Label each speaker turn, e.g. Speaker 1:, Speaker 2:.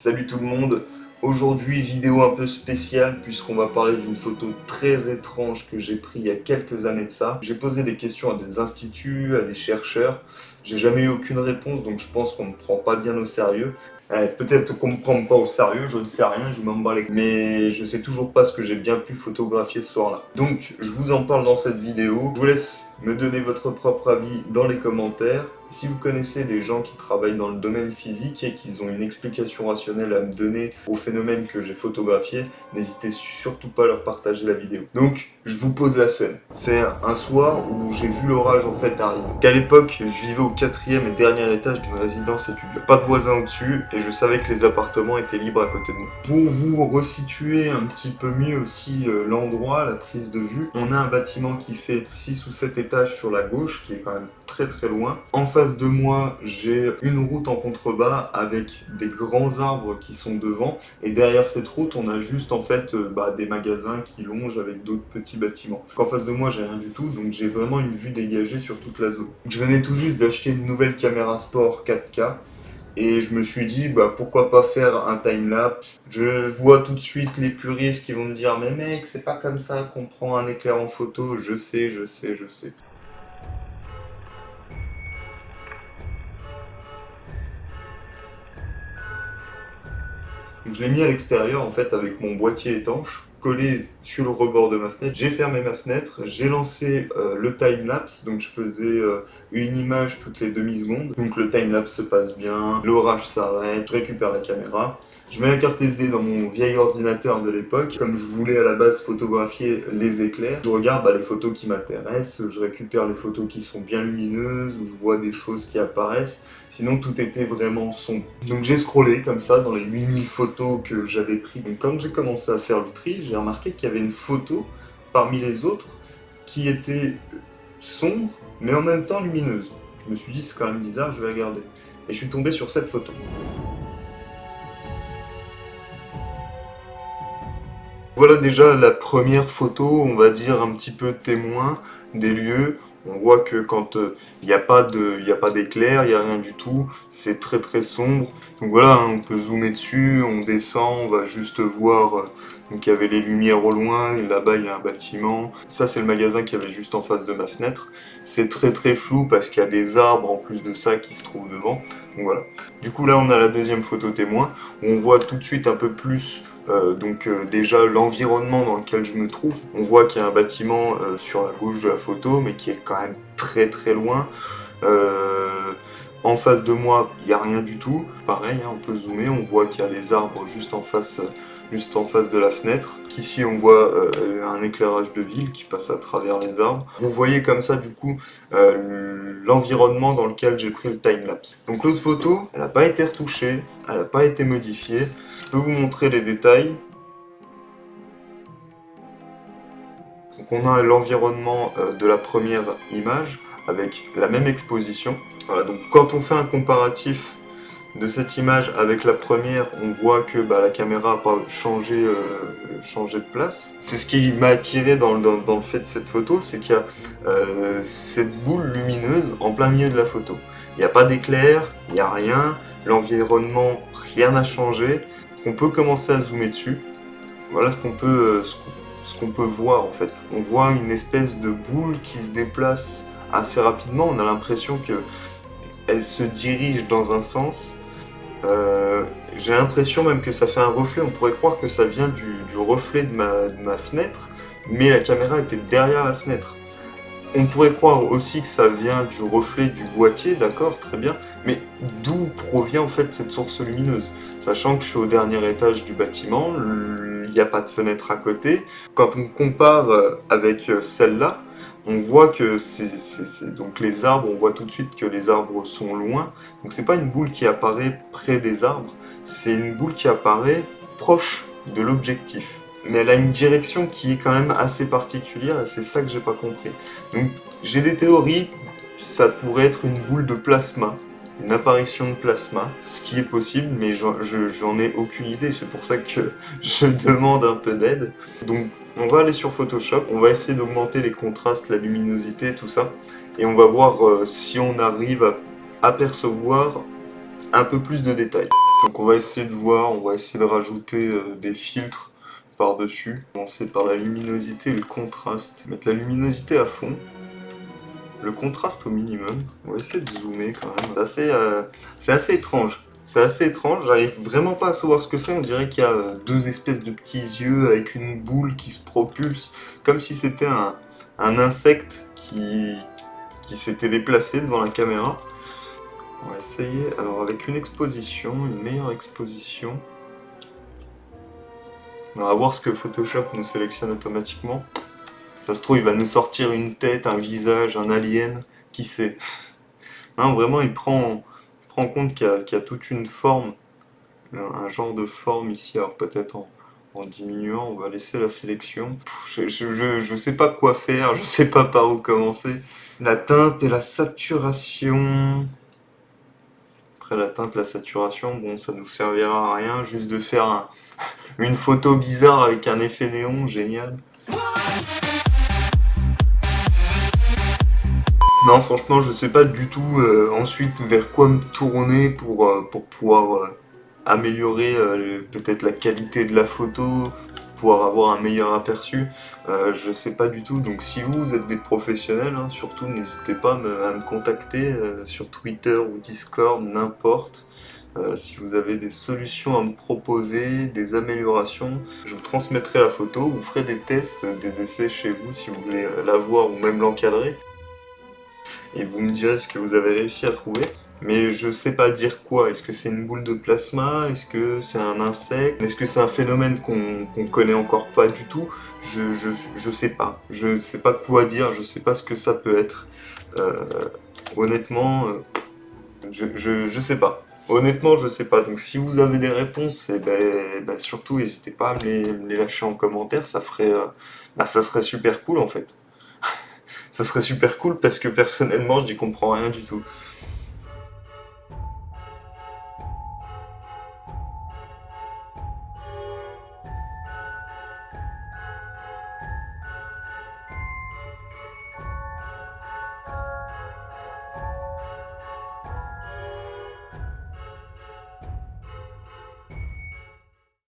Speaker 1: Salut tout le monde, aujourd'hui vidéo un peu spéciale puisqu'on va parler d'une photo très étrange que j'ai prise il y a quelques années de ça. J'ai posé des questions à des instituts, à des chercheurs, j'ai jamais eu aucune réponse donc je pense qu'on ne me prend pas bien au sérieux. Peut-être qu'on me prend pas au sérieux, je ne sais rien, je m'en bats les... Mais je sais toujours pas ce que j'ai bien pu photographier ce soir-là. Donc je vous en parle dans cette vidéo, je vous laisse me donner votre propre avis dans les commentaires. Si vous connaissez des gens qui travaillent dans le domaine physique et qu'ils ont une explication rationnelle à me donner au phénomène que j'ai photographié, n'hésitez surtout pas à leur partager la vidéo. Donc, je vous pose la scène. C'est un soir où j'ai vu l'orage en fait arriver. Qu'à l'époque, je vivais au 4e et dernier étage d'une résidence étudiante. Pas de voisins au-dessus et je savais que les appartements étaient libres à côté de moi. Pour vous resituer un petit peu mieux aussi l'endroit, la prise de vue, on a un bâtiment qui fait 6 ou 7 étages sur la gauche, qui est quand même très loin. En face de moi, j'ai une route en contrebas avec des grands arbres qui sont devant. Et derrière cette route, on a juste en fait des magasins qui longent avec d'autres petits bâtiments. En face de moi, j'ai rien du tout, donc j'ai vraiment une vue dégagée sur toute la zone. Je venais tout juste d'acheter une nouvelle caméra sport 4K. Et je me suis dit, pourquoi pas faire un timelapse. Je vois tout de suite les puristes qui vont me dire, mais mec, c'est pas comme ça qu'on prend un éclair en photo. Je sais. Donc je l'ai mis à l'extérieur en fait avec mon boîtier étanche collé sur le rebord de ma fenêtre. J'ai fermé ma fenêtre, j'ai lancé le timelapse, donc je faisais une image toutes les demi-secondes. Donc le timelapse se passe bien, l'orage s'arrête, je récupère la caméra. Je mets la carte SD dans mon vieil ordinateur de l'époque. Comme je voulais à la base photographier les éclairs, je regarde les photos qui m'intéressent, je récupère les photos qui sont bien lumineuses, où je vois des choses qui apparaissent. Sinon tout était vraiment sombre. Donc j'ai scrollé comme ça dans les 8000 photos que j'avais prises. Donc quand j'ai commencé à faire le tri, j'ai remarqué qu'il y avait une photo parmi les autres qui était sombre mais en même temps lumineuse. Je me suis dit c'est quand même bizarre, je vais regarder. Et je suis tombé sur cette photo. Voilà déjà la première photo, on va dire un petit peu témoin des lieux. On voit que quand il n'y a pas d'éclair, il n'y a rien du tout, c'est très sombre. Donc voilà, hein, on peut zoomer dessus, on descend, on va juste voir. Donc il y avait les lumières au loin, et là-bas il y a un bâtiment. Ça c'est le magasin qui avait juste en face de ma fenêtre. C'est très flou parce qu'il y a des arbres en plus de ça qui se trouvent devant. Donc voilà. Du coup là on a la deuxième photo témoin, où on voit tout de suite un peu plus déjà l'environnement dans lequel je me trouve. On voit qu'il y a un bâtiment sur la gauche de la photo, mais qui est quand même très loin. En face de moi, il n'y a rien du tout. Pareil, hein, on peut zoomer, on voit qu'il y a les arbres juste en face de la fenêtre. Qu'ici, on voit un éclairage de ville qui passe à travers les arbres. Vous voyez comme ça, du coup, l'environnement dans lequel j'ai pris le timelapse. Donc l'autre photo, elle n'a pas été retouchée, elle n'a pas été modifiée. Je peux vous montrer les détails. Donc on a l'environnement de la première image avec la même exposition. Voilà, donc quand on fait un comparatif de cette image avec la première, on voit que la caméra n'a pas changé de place. C'est ce qui m'a attiré dans le fait de cette photo, c'est qu'il y a cette boule lumineuse en plein milieu de la photo. Il n'y a pas d'éclair, il n'y a rien, l'environnement, rien n'a changé. On peut commencer à zoomer dessus. Voilà ce qu'on peut voir en fait. On voit une espèce de boule qui se déplace assez rapidement. On a l'impression qu'elle se dirige dans un sens. J'ai l'impression même que ça fait un reflet. On pourrait croire que ça vient du reflet de ma fenêtre, mais la caméra était derrière la fenêtre. On pourrait croire aussi que ça vient du reflet du boîtier, d'accord, très bien, mais d'où provient en fait cette source lumineuse? Sachant que je suis au dernier étage du bâtiment, il n'y a pas de fenêtre à côté. Quand on compare avec celle-là, on voit que donc les arbres, on voit tout de suite que les arbres sont loin. Donc c'est pas une boule qui apparaît près des arbres, c'est une boule qui apparaît proche de l'objectif. Mais elle a une direction qui est quand même assez particulière et c'est ça que j'ai pas compris. Donc j'ai des théories, ça pourrait être une boule de plasma, une apparition de plasma, ce qui est possible, mais j'en ai aucune idée, c'est pour ça que je demande un peu d'aide. Donc on va aller sur Photoshop, on va essayer d'augmenter les contrastes, la luminosité, tout ça, et on va voir si on arrive à apercevoir un peu plus de détails. Donc on va essayer de voir, on va essayer de rajouter des filtres par-dessus. Commencer par la luminosité et le contraste. Mettre la luminosité à fond, le contraste au minimum. On va essayer de zoomer quand même. C'est assez étrange. C'est assez étrange, j'arrive vraiment pas à savoir ce que c'est. On dirait qu'il y a deux espèces de petits yeux avec une boule qui se propulse, comme si c'était un insecte qui s'était déplacé devant la caméra. On va essayer, alors avec une exposition, une meilleure exposition. On va voir ce que Photoshop nous sélectionne automatiquement. Ça se trouve, il va nous sortir une tête, un visage, un alien, qui sait. Non, vraiment, il prend en compte qu'il y a toute une forme, un genre de forme ici. Alors peut-être en diminuant, on va laisser la sélection. Je sais pas quoi faire, je sais pas par où commencer. La teinte et la saturation. Après la teinte, la saturation, bon, ça nous servira à rien, juste de faire une photo bizarre avec un effet néon, génial. Non, franchement, je sais pas du tout ensuite vers quoi me tourner pour pouvoir améliorer peut-être la qualité de la photo, pouvoir avoir un meilleur aperçu. Je sais pas du tout, donc si vous êtes des professionnels, hein, surtout n'hésitez pas à me contacter sur Twitter ou Discord, n'importe. Si vous avez des solutions à me proposer, des améliorations, je vous transmettrai la photo, vous ferez des tests, des essais chez vous si vous voulez la voir ou même l'encadrer. Et vous me direz ce que vous avez réussi à trouver. Mais je sais pas dire quoi. Est-ce que c'est une boule de plasma? Est-ce que c'est un insecte? Est-ce que c'est un phénomène qu'on connaît encore pas du tout? Je sais pas. Je sais pas quoi dire. Je sais pas ce que ça peut être. Euh, honnêtement, je sais pas. Honnêtement, je sais pas. Donc si vous avez des réponses, surtout n'hésitez pas à me les lâcher en commentaire. Ça serait super cool en fait. Ça serait super cool parce que personnellement, je n'y comprends rien du tout.